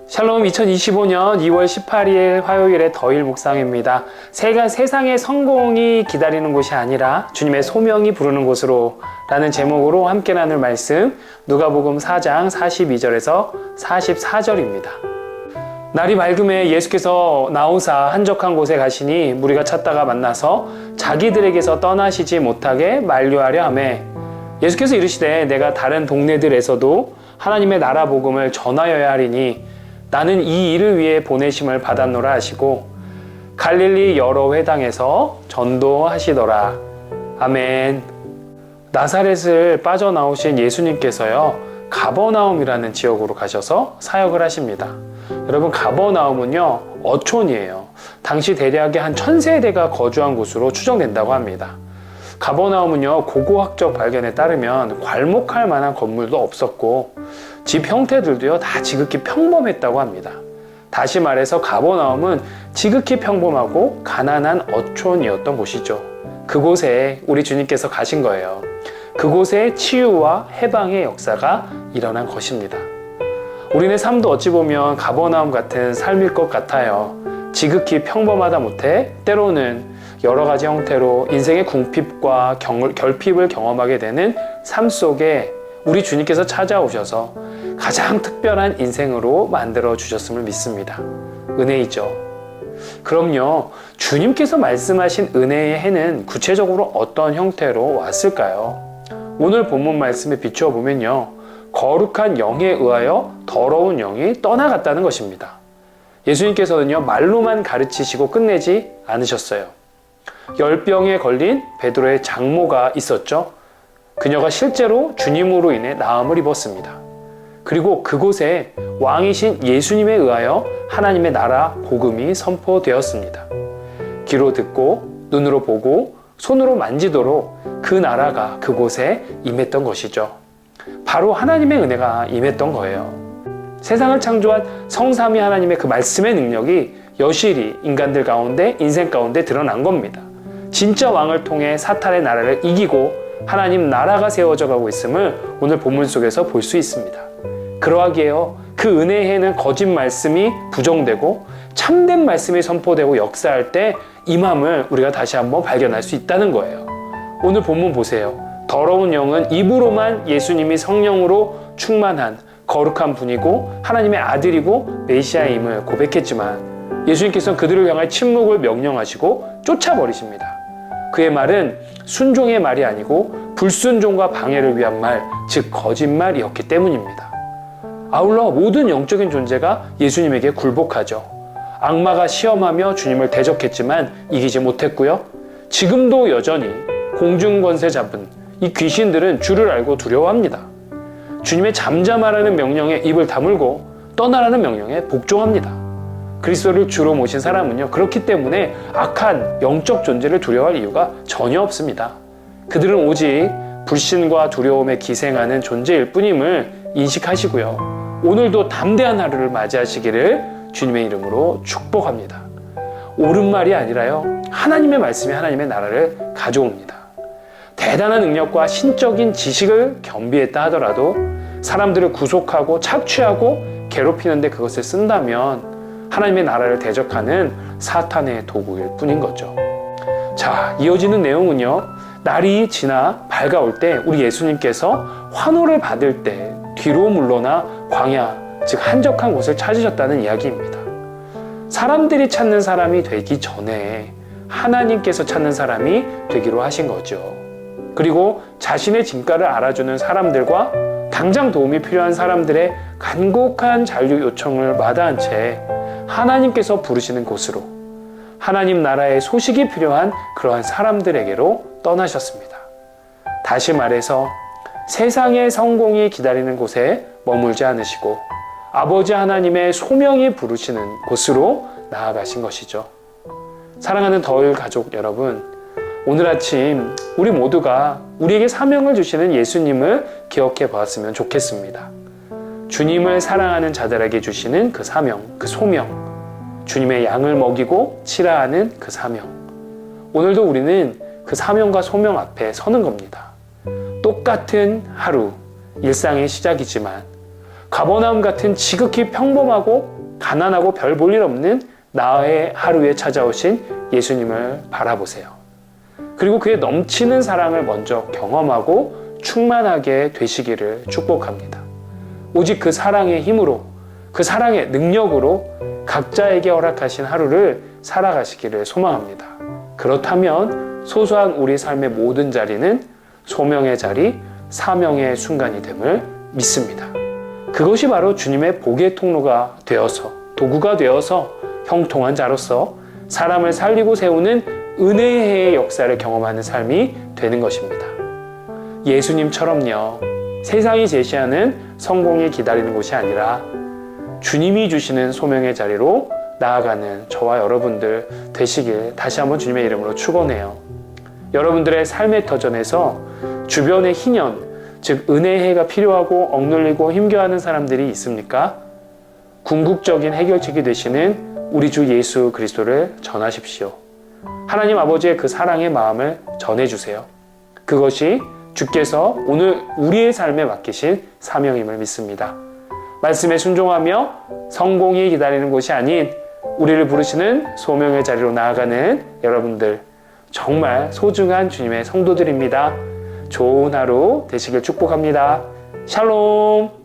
샬롬 2025년 2월 18일 화요일의 더일 묵상입니다. 세상의 성공이 기다리는 곳이 아니라 주님의 소명이 부르는 곳으로 라는 제목으로 함께 나눌 말씀 누가복음 4장 42절에서 44절입니다. 날이 밝음에 예수께서 나오사 한적한 곳에 가시니 무리가 찾다가 만나서 자기들에게서 떠나시지 못하게 만류하려 하매 예수께서 이르시되 내가 다른 동네들에서도 하나님의 나라 복음을 전하여야 하리니 나는 이 일을 위해 보내심을 받았노라 하시고 갈릴리 여러 회당에서 전도하시더라. 아멘. 나사렛을 빠져나오신 예수님께서요, 가버나움이라는 지역으로 가셔서 사역을 하십니다. 여러분, 가버나움은요, 어촌이에요. 당시 대략의 한 1000세대가 거주한 곳으로 추정된다고 합니다. 가버나움은요, 고고학적 발견에 따르면 괄목할 만한 건물도 없었고 집 형태들도요 다 지극히 평범했다고 합니다. 다시 말해서 가버나움은 지극히 평범하고 가난한 어촌이었던 곳이죠. 그곳에 우리 주님께서 가신 거예요. 그곳에 치유와 해방의 역사가 일어난 것입니다. 우리네 삶도 어찌 보면 가버나움 같은 삶일 것 같아요. 지극히 평범하다 못해 때로는 여러 가지 형태로 인생의 궁핍과 결핍을 경험하게 되는 삶 속에 우리 주님께서 찾아오셔서 가장 특별한 인생으로 만들어 주셨음을 믿습니다. 은혜이죠. 그럼요, 주님께서 말씀하신 은혜의 해는 구체적으로 어떤 형태로 왔을까요? 오늘 본문 말씀에 비추어 보면요, 거룩한 영에 의하여 더러운 영이 떠나갔다는 것입니다. 예수님께서는요, 말로만 가르치시고 끝내지 않으셨어요. 열병에 걸린 베드로의 장모가 있었죠. 그녀가 실제로 주님으로 인해 나음을 입었습니다. 그리고 그곳에 왕이신 예수님에 의하여 하나님의 나라 복음이 선포되었습니다. 귀로 듣고 눈으로 보고 손으로 만지도록 그 나라가 그곳에 임했던 것이죠. 바로 하나님의 은혜가 임했던 거예요. 세상을 창조한 성삼위 하나님의 그 말씀의 능력이 여실히 인간들 가운데, 인생 가운데 드러난 겁니다. 진짜 왕을 통해 사탄의 나라를 이기고 하나님 나라가 세워져 가고 있음을 오늘 본문 속에서 볼 수 있습니다. 그러하기에요, 그 은혜의 해는 거짓 말씀이 부정되고 참된 말씀이 선포되고 역사할 때 임함을 우리가 다시 한번 발견할 수 있다는 거예요. 오늘 본문 보세요. 더러운 영은 입으로만 예수님이 성령으로 충만한 거룩한 분이고 하나님의 아들이고 메시아임을 고백했지만 예수님께서는 그들을 향해 침묵을 명령하시고 쫓아버리십니다. 그의 말은 순종의 말이 아니고 불순종과 방해를 위한 말, 즉 거짓말이었기 때문입니다. 아울러 모든 영적인 존재가 예수님에게 굴복하죠. 악마가 시험하며 주님을 대적했지만 이기지 못했고요. 지금도 여전히 공중권세 잡은 이 귀신들은 주를 알고 두려워합니다. 주님의 잠잠하라는 명령에 입을 다물고 떠나라는 명령에 복종합니다. 그리스도를 주로 모신 사람은요, 그렇기 때문에 악한 영적 존재를 두려워할 이유가 전혀 없습니다. 그들은 오직 불신과 두려움에 기생하는 존재일 뿐임을 인식하시고요, 오늘도 담대한 하루를 맞이하시기를 주님의 이름으로 축복합니다. 옳은 말이 아니라요, 하나님의 말씀이 하나님의 나라를 가져옵니다. 대단한 능력과 신적인 지식을 겸비했다 하더라도 사람들을 구속하고 착취하고 괴롭히는데 그것을 쓴다면 하나님의 나라를 대적하는 사탄의 도구일 뿐인 거죠. 자, 이어지는 내용은요, 날이 지나 밝아올 때 우리 예수님께서 환호를 받을 때 뒤로 물러나 광야, 즉 한적한 곳을 찾으셨다는 이야기입니다. 사람들이 찾는 사람이 되기 전에 하나님께서 찾는 사람이 되기로 하신 거죠. 그리고 자신의 진가를 알아주는 사람들과 당장 도움이 필요한 사람들의 간곡한 잔류 요청을 마다한 채 하나님께서 부르시는 곳으로, 하나님 나라의 소식이 필요한 그러한 사람들에게로 떠나셨습니다. 다시 말해서 세상의 성공이 기다리는 곳에 머물지 않으시고 아버지 하나님의 소명이 부르시는 곳으로 나아가신 것이죠. 사랑하는 더일 가족 여러분, 오늘 아침 우리 모두가 우리에게 사명을 주시는 예수님을 기억해 보았으면 좋겠습니다. 주님을 사랑하는 자들에게 주시는 그 사명, 그 소명, 주님의 양을 먹이고 치라하는 그 사명. 오늘도 우리는 그 사명과 소명 앞에 서는 겁니다. 똑같은 하루, 일상의 시작이지만 가버나움 같은 지극히 평범하고 가난하고 별 볼 일 없는 나의 하루에 찾아오신 예수님을 바라보세요. 그리고 그의 넘치는 사랑을 먼저 경험하고 충만하게 되시기를 축복합니다. 오직 그 사랑의 힘으로, 그 사랑의 능력으로 각자에게 허락하신 하루를 살아가시기를 소망합니다. 그렇다면 소소한 우리 삶의 모든 자리는 소명의 자리, 사명의 순간이 됨을 믿습니다. 그것이 바로 주님의 복의 통로가 되어서, 도구가 되어서 형통한 자로서 사람을 살리고 세우는 은혜의 역사를 경험하는 삶이 되는 것입니다. 예수님처럼요, 세상이 제시하는 성공이 기다리는 곳이 아니라 주님이 주시는 소명의 자리로 나아가는 저와 여러분들 되시길 다시 한번 주님의 이름으로 축원해요. 여러분들의 삶의 터전에서 주변의 희년, 즉 은혜의 해가 필요하고 억눌리고 힘겨워하는 사람들이 있습니까? 궁극적인 해결책이 되시는 우리 주 예수 그리스도를 전하십시오. 하나님 아버지의 그 사랑의 마음을 전해주세요. 그것이 주께서 오늘 우리의 삶에 맡기신 사명임을 믿습니다. 말씀에 순종하며 성공이 기다리는 곳이 아닌 우리를 부르시는 소명의 자리로 나아가는 여러분들, 정말 소중한 주님의 성도들입니다. 좋은 하루 되시길 축복합니다. 샬롬.